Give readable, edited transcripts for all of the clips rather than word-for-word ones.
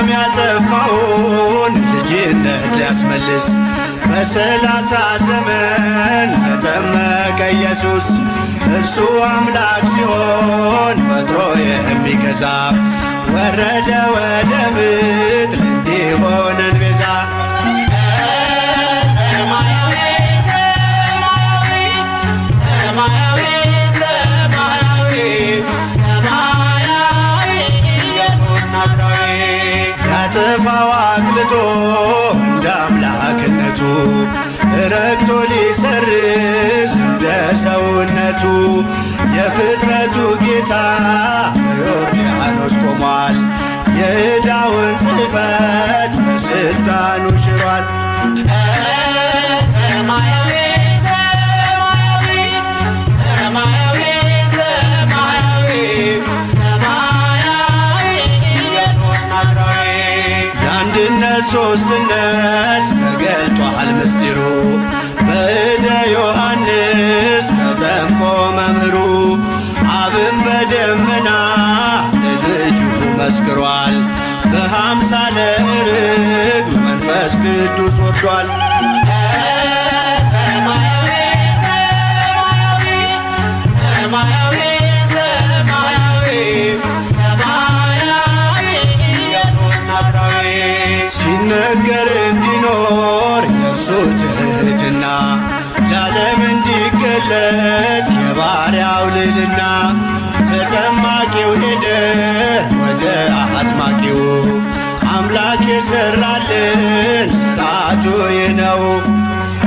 አዳም ያጠፋውን ልጅነት ሊያስመልስ በ30 ዘመን ተጠመቀ ኢየሱስ። እርሱ አምላክ ሲሆን ፈጥሮ የሚገዛ ወረደ ወደ ምድር እንዲሆነን ቤዛ። ያጠፋው አቅልጦ እንደ አምላክነቱ ረግጦ ሊሰርዝ እንደ ሰውነቱ የፍጥረቱ ጌታ በዮርዳኖስ ቆሟል። የዕዳውን ጽሕፈት በሥልጣኑ ሽሯል። የአንድነት ሦስትነት ተገልጧል ምስጢሩ በእደ ዮሐንስ ተጠምቆ መምህሩ። አብን በደመና ለልጁ መስክሯል። በአምሳለ ርግብ መንፈስ ቅዱስ ወርዷል። ሲነገር እንዲኖር የእርሱ ትሕትና ለዓለም እንዲገለጥ የባሪያው ልዕልና። ተጠማቂው ሄደ ወደ አጥማቂው አምላክ የሠራልን ሥርዓቱ ይህ ነው።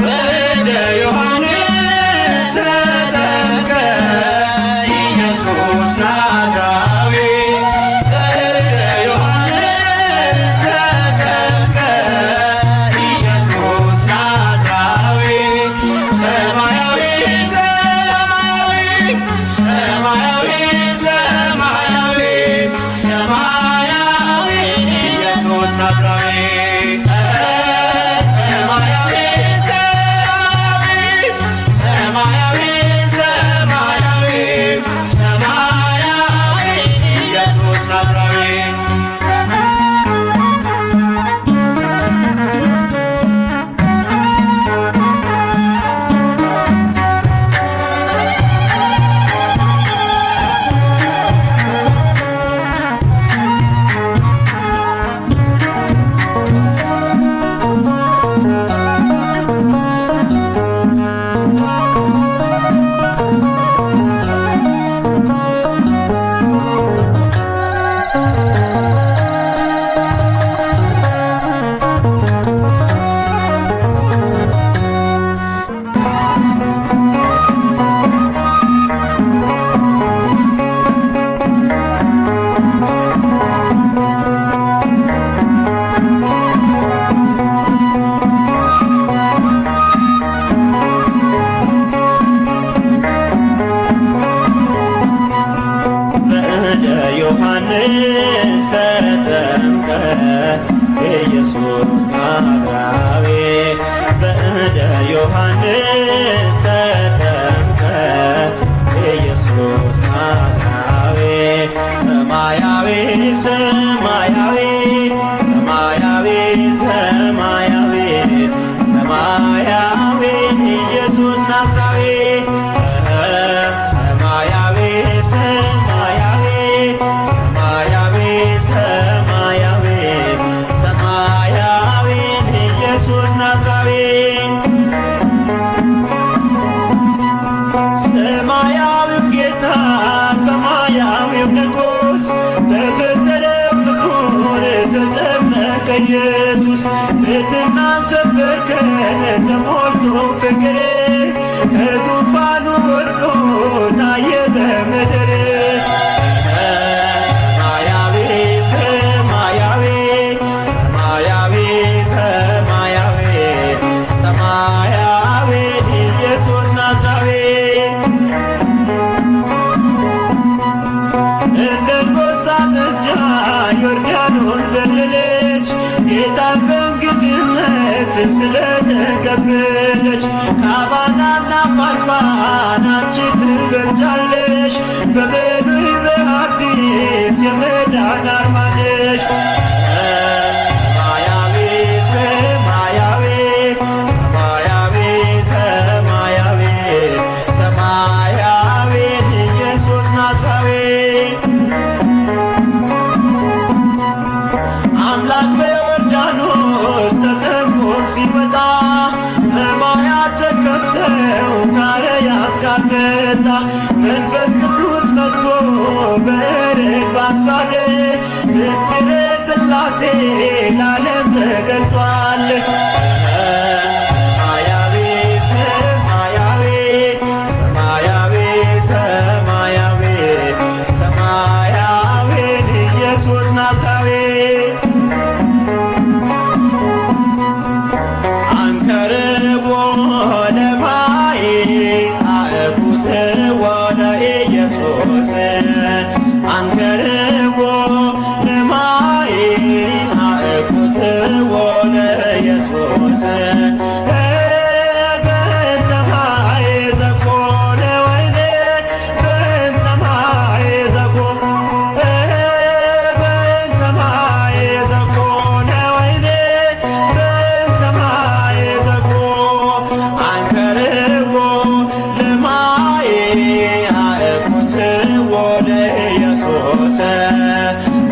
ወደ ዮሐንስ ተጠምቀ ኢየሱስ ናዝራዊ ዮሐንስ ተጠምቀ ኢየሱስ ናዝራዊ በእደ ዮሐንስ ተጠምቀ ኢየሱስ ናዝራዊ ሰማያዊ ሰማያዊ ሰማያዊ ሰማያዊ ሰማያዊ ኢየሱስ ናዝራዊ ሰማያዊ ሰማያዊ ሰማያዊ ሰማያዊ ሰማያዊ ኢየሱስ ናዝራዊ ሰማያዊው ጌታ ሰማያዊው ንጉሥ በፈጠረው ፍጡር ተጠመቀ ኢየሱስ። ትሕትናን ሰበከን ተሞልቶ ፍቅር ከዙፋኑ ወርዶ ታየ በምድር። ሰማያዊ ኢየሱስ ናዝራዊ እንደ አንበሳ ጥጃ ዮርዳኖስ ዘለለች ጌታን በእንግድነት ስለተቀበለች። ካባናና ፋርፋን አንቺ ትበልጫለሽ በብሉይ በሐዲስ የመዳን አርማ ነሽ። ያብዛል። ምስጢረ ሥላሴ ለዓለም ተገልጧል። አንከርዎ ለማይ አእኩትዎ ለኢየሱስ አንከርዎ ለማይ አእኩትዎ ለኢየሱስ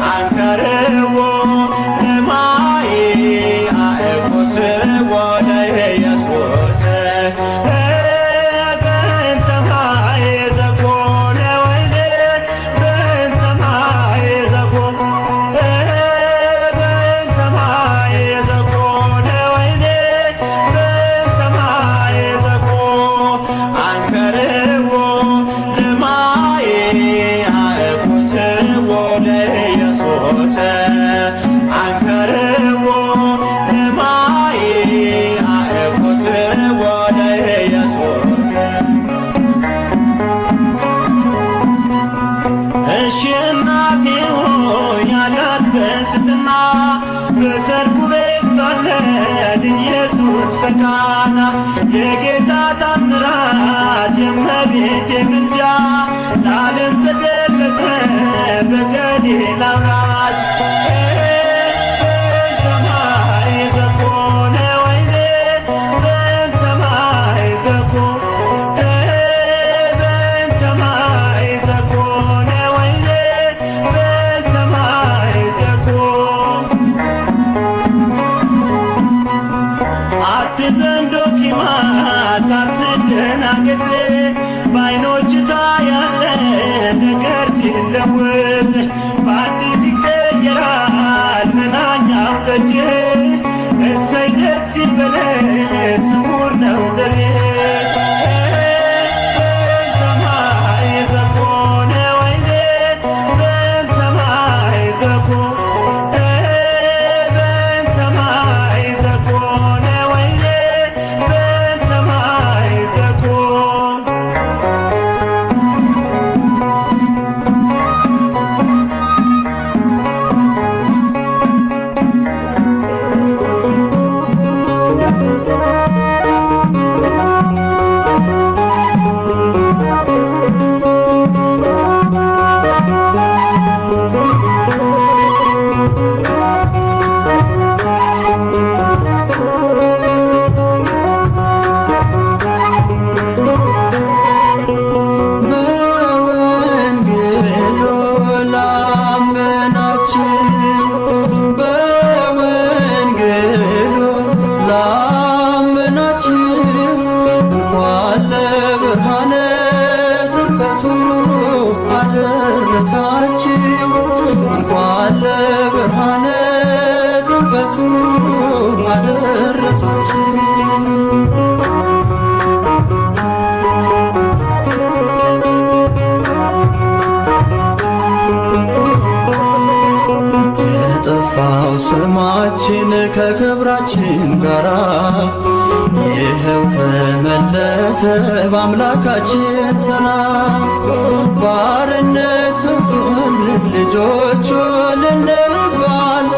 አንከርዎ ለማይ አእኩትዎ ለኢየሱስ በእንተ ማይ ዘኮነ ወይኔ በእንተ ማይ ዘኮነ በእንተ ማይ ዘኮነ ወይኔ በእንተ ማይ ዘኮነ አንከርዎ ለማይ አእኩትዎ ለኢየሱስ አንከርዎ ለማይ አእኩትዎ ለኢየሱስ እሺ እናቴ ሆይ ያላት በትሕትና በሰርጉ ቤት ሳለ ኢየሱስ ፈቃና የጌታ ታምራት የእመቤቴ ምልጃ ለዓለም ተገለጠ በገሊላ አውራጅ በእንተ ማይ ዘኮነ ወይኔ በእንተ ማይ ዘኮነ በእንተ ማይ ዘኮነ ወይኔ በእንተ ማይ ዘኮነ አትዘንዶኪማስ አትደናገጥ በዓይኖች ታያለ ነገር ሲለወጥ በአዲስ ይቀየራል መናኛው ጠጅ እሰይ ደስ ይበለን ስሙር ነው ዘሬ በእንተ ማይ ዘኮነ ወይኔ በእንተ ማይ ዘኮነ በእንተ ማይ ዘኮነ ወይኔ በእንተ ማይ ዘኮነ እንኳን ለብርሃነ ጥምቀቱ አደረሳችሁ። የጠፋው ስማችን ከክብራችን ጋራ ይኸው ተመለሰ በአምላካችን ሰላም። ባርነት ፍቱን ልጆቹ ልንባል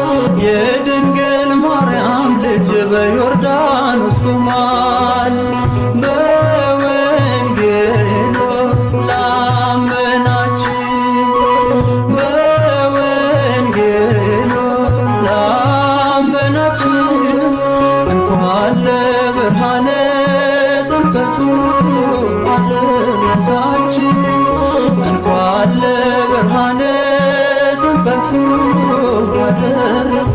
የድንግል ማርያም ልጅ በዮርዳኖስ ቆሟል። በወንጌሉ ላመናችሁ በወንጌሉ ላመናችሁ እንኳን ለብርሃነ ጥምቀቱ አደረሳችሁ። እንኳን ለብርሃነ ጥምቀቱ አደረሳችሁ።